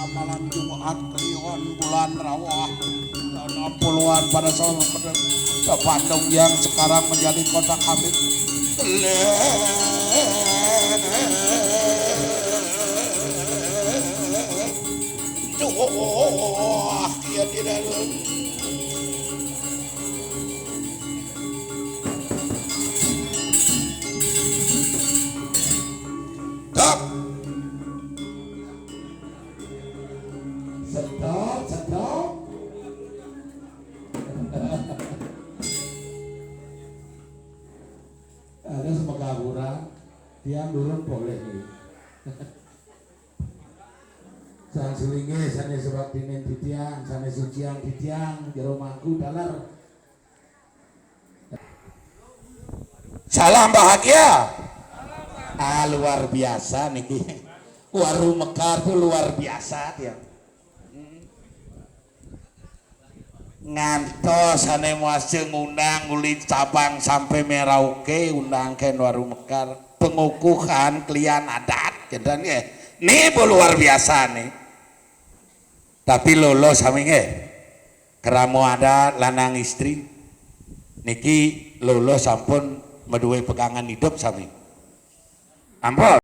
malam Jumat Kliwon bulan Rawah tahun 60-an pada saat ke Bandung yang sekarang menjadi kota kami. Wah, ya tidak. Sedap. Ada semoga kurang, tiang durun boleh nih. Sang sulinge sane sebab dinen titiang, sane suciang titiang, jero mangku dalar. Salam bahagia. Luar biasa nih. Warung Mekar tuh luar biasa dia. Ngantos ane muaseng undang uli cabang sampai Merauke undang ke Warung Mekar pengukuhan klien adat dan ya nih luar biasa nih tapi lolos sami nge keramu ada lanang istri niki lolos sampun medue pegangan hidup sami ampun